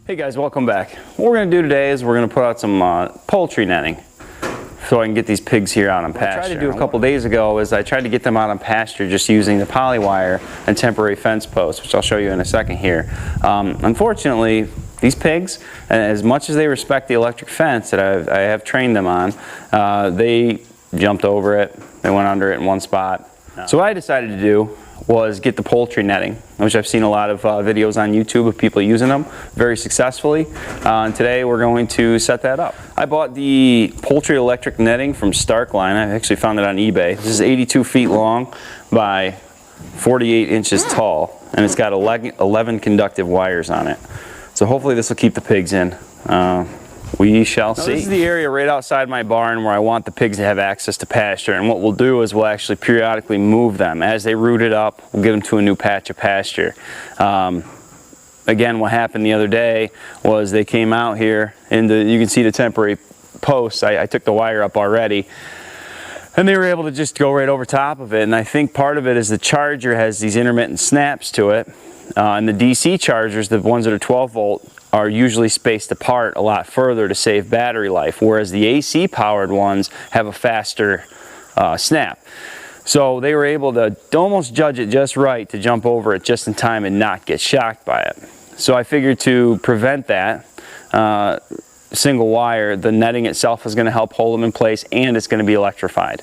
Hey guys, welcome back. What we're going to do today is we're going to put out some poultry netting so I can get these pigs here out on pasture. What I tried to do a couple days ago is I tried to get them out on pasture just using the poly wire and temporary fence posts, which I'll show you in a second here. Unfortunately, these pigs, as much as they respect the electric fence that I have trained them on, they jumped over it, they went under it in one spot. So what I decided to do was get the poultry netting, which I've seen a lot of videos on YouTube of people using them very successfully. And today we're going to set that up. I bought the poultry electric netting from Starkline. I actually found it on eBay. This is 82 feet long by 48 inches tall, and it's got 11 conductive wires on it. So hopefully this will keep the pigs in. We shall see. This is the area right outside my barn where I want the pigs to have access to pasture, and what we'll do is we'll actually periodically move them. As they root it up, we'll get them to a new patch of pasture. Again, what happened the other day was they came out here, and you can see the temporary posts. I took the wire up already, and they were able to just go right over top of it, and I think part of it is the charger has these intermittent snaps to it, and the DC chargers, the ones that are 12 volt, are usually spaced apart a lot further to save battery life, whereas the AC powered ones have a faster snap. So they were able to almost judge it just right to jump over it just in time and not get shocked by it. So I figured to prevent that, single wire, the netting itself is going to help hold them in place, and it's going to be electrified.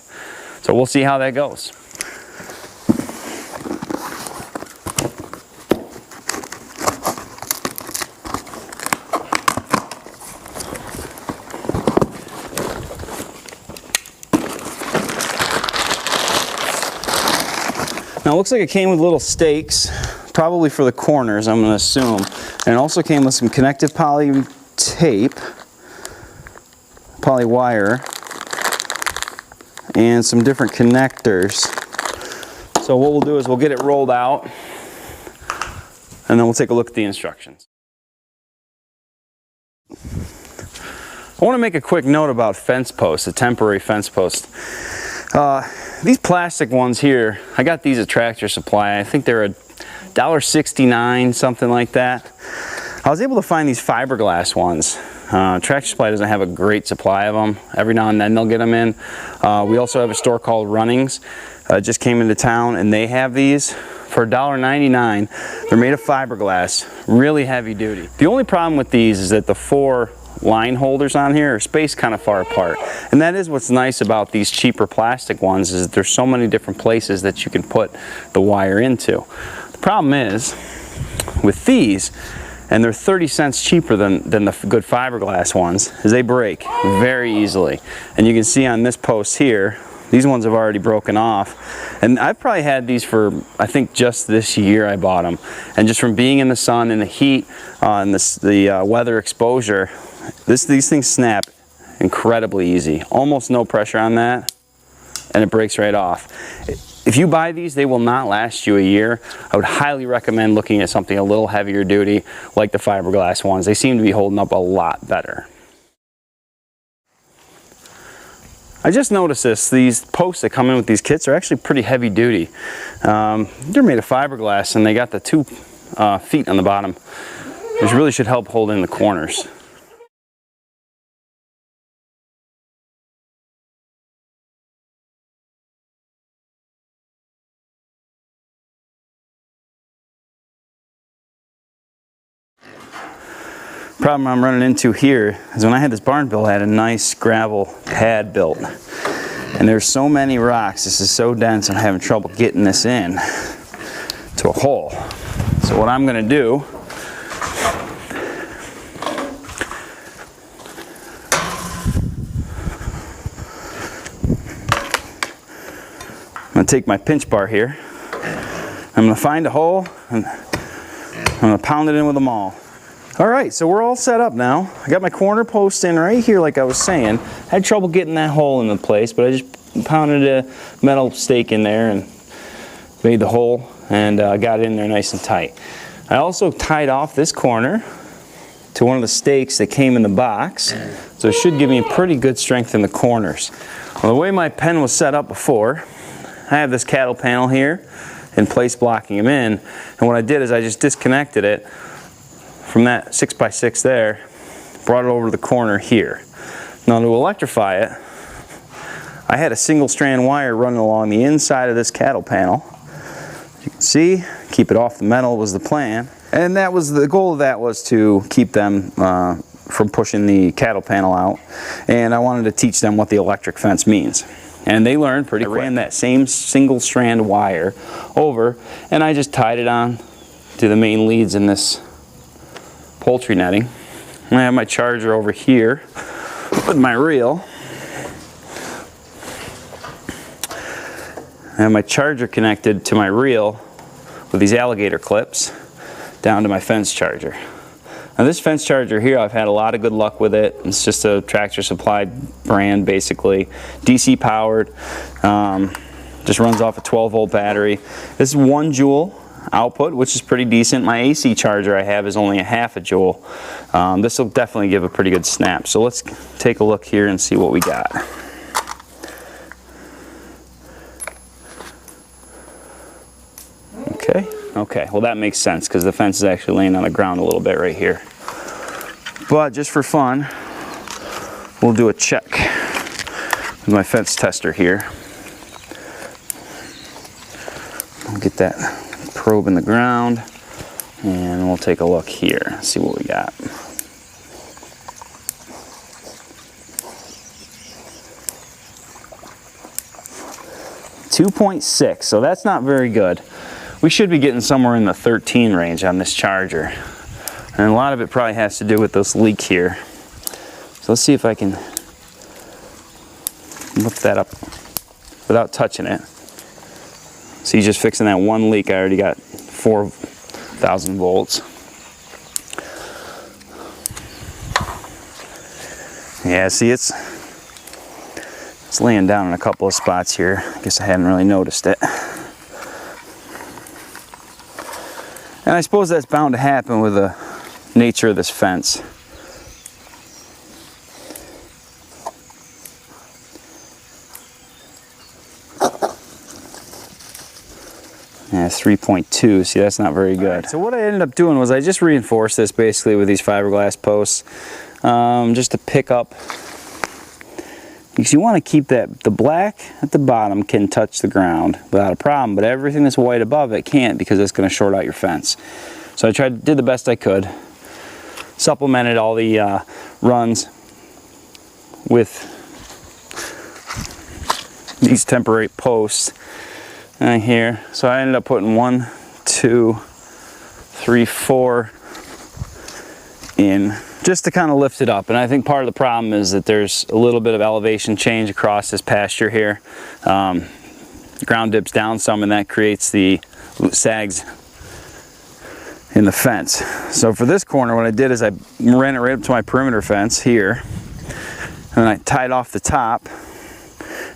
So we'll see how that goes. Now it looks like it came with little stakes, probably for the corners, I'm going to assume. And it also came with some connective poly tape, poly wire, and some different connectors. So what we'll do is we'll get it rolled out, and then we'll take a look at the instructions. I want to make a quick note about fence posts, the temporary fence post. These plastic ones here, I got these at Tractor Supply. I think they're $1.69, something like that. I was able to find these fiberglass ones. Tractor Supply doesn't have a great supply of them. Every now and then they'll get them in. We also have a store called Runnings. Just came into town, and they have these for $1.99. They're made of fiberglass, really heavy duty. The only problem with these is that the four line holders on here are spaced kind of far apart, and that is what's nice about these cheaper plastic ones, is that there's so many different places that you can put the wire into. The problem is with these, and they're 30 cents cheaper than the good fiberglass ones, is they break very easily. And you can see on this post here, these ones have already broken off, and I've probably had these for, I think, just this year I bought them, and just from being in the sun and the heat and the weather exposure, these things snap incredibly easy. Almost no pressure on that, and it breaks right off. If you buy these, they will not last you a year. I would highly recommend looking at something a little heavier duty, like the fiberglass ones. They seem to be holding up a lot better. I just noticed this, these posts that come in with these kits are actually pretty heavy duty. They're made of fiberglass, and they got the 2 feet on the bottom, which really should help hold in the corners. Problem I'm running into here is when I had this barn built, I had a nice gravel pad built, and there's so many rocks, this is so dense, I'm having trouble getting this in to a hole. So what I'm going to do, I'm going to take my pinch bar here, I'm going to find a hole, and I'm going to pound it in with a maul. Alright, so we're all set up now. I got my corner post in right here like I was saying. I had trouble getting that hole into place, but I just pounded a metal stake in there and made the hole, and got it in there nice and tight. I also tied off this corner to one of the stakes that came in the box, so it should give me pretty good strength in the corners. Well, the way my pen was set up before, I have this cattle panel here in place blocking them in, and what I did is I just disconnected it from that 6x6 there, brought it over to the corner here. Now to electrify it, I had a single strand wire running along the inside of this cattle panel. As you can see, keep it off the metal was the plan. And that was the goal of that, was to keep them from pushing the cattle panel out. And I wanted to teach them what the electric fence means. And they learned pretty quick. I ran that same single strand wire over, and I just tied it on to the main leads in this poultry netting. And I have my charger over here with my reel. I have my charger connected to my reel with these alligator clips down to my fence charger. Now this fence charger here, I've had a lot of good luck with it. It's just a Tractor Supply brand, basically. DC powered, just runs off a 12-volt battery. This is 1 joule output, which is pretty decent. My AC charger I have is only a half a joule. This will definitely give a pretty good snap. So let's take a look here and see what we got. Okay, well that makes sense because the fence is actually laying on the ground a little bit right here. But just for fun, we'll do a check with my fence tester here. I'll get that probe in the ground and we'll take a look here, see what we got. .6, so that's not very good. We should be getting somewhere in the 13 range on this charger. And a lot of it probably has to do with this leak here. So let's see if I can lift that up without touching it. See, just fixing that one leak, I already got 4,000 volts. Yeah, see, it's laying down in a couple of spots here. I guess I hadn't really noticed it. And I suppose that's bound to happen with the nature of this fence. Yeah, 3.2. See, that's not very good. Right, so what I ended up doing was I just reinforced this basically with these fiberglass posts, just to pick up. Because you want to keep that, the black at the bottom can touch the ground without a problem, but everything that's white above it can't, because it's going to short out your fence. So I did the best I could, supplemented all the runs with these temporary posts here. So I ended up putting 1, 2, 3, 4 in, just to kind of lift it up. And I think part of the problem is that there's a little bit of elevation change across this pasture here. The ground dips down some, and that creates the sags in the fence. So for this corner, what I did is I ran it right up to my perimeter fence here, and I tied off the top,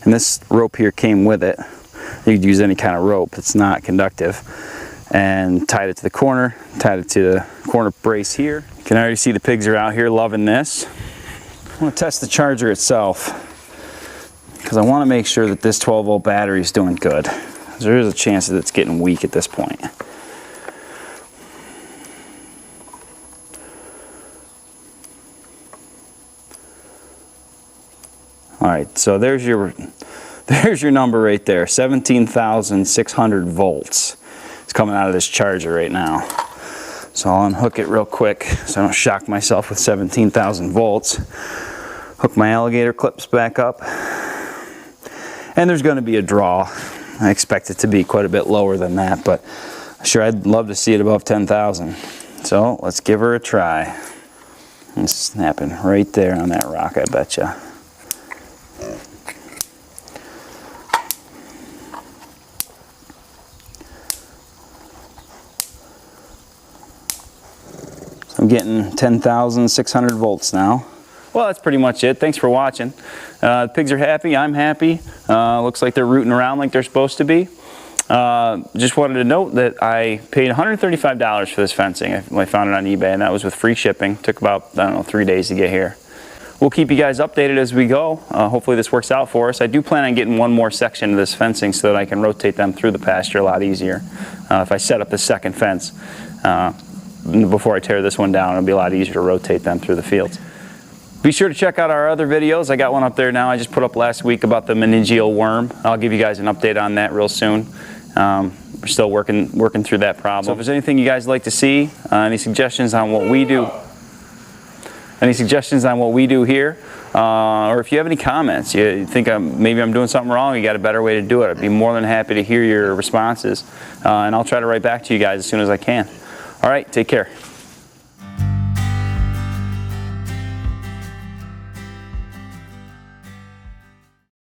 and this rope here came with it. You could use any kind of rope, it's not conductive, and tied it to the corner, tied it to the corner brace here. You can already see the pigs are out here loving this. I want to test the charger itself, because I want to make sure that this 12-volt battery is doing good. There is a chance that it's getting weak at this point. All right, so there's your number right there, 17,600 volts. It's coming out of this charger right now. So I'll unhook it real quick so I don't shock myself with 17,000 volts. Hook my alligator clips back up. And there's going to be a draw. I expect it to be quite a bit lower than that, but sure, I'd love to see it above 10,000. So let's give her a try. It's snapping right there on that rock, I betcha. I'm getting 10,600 volts now. Well, that's pretty much it. Thanks for watching. The pigs are happy. I'm happy. Looks like they're rooting around like they're supposed to be. Just wanted to note that I paid $135 for this fencing. I found it on eBay, and that was with free shipping. Took about, I don't know, 3 days to get here. We'll keep you guys updated as we go. Hopefully this works out for us. I do plan on getting one more section of this fencing so that I can rotate them through the pasture a lot easier if I set up the second fence. before I tear this one down. It'll be a lot easier to rotate them through the fields. Be sure to check out our other videos. I got one up there now I just put up last week about the meningeal worm. I'll give you guys an update on that real soon. We're still working through that problem. So if there's anything you guys like to see, any suggestions on what we do, here, or if you have any comments, you think maybe I'm doing something wrong, you got a better way to do it, I'd be more than happy to hear your responses, and I'll try to write back to you guys as soon as I can. All right, take care.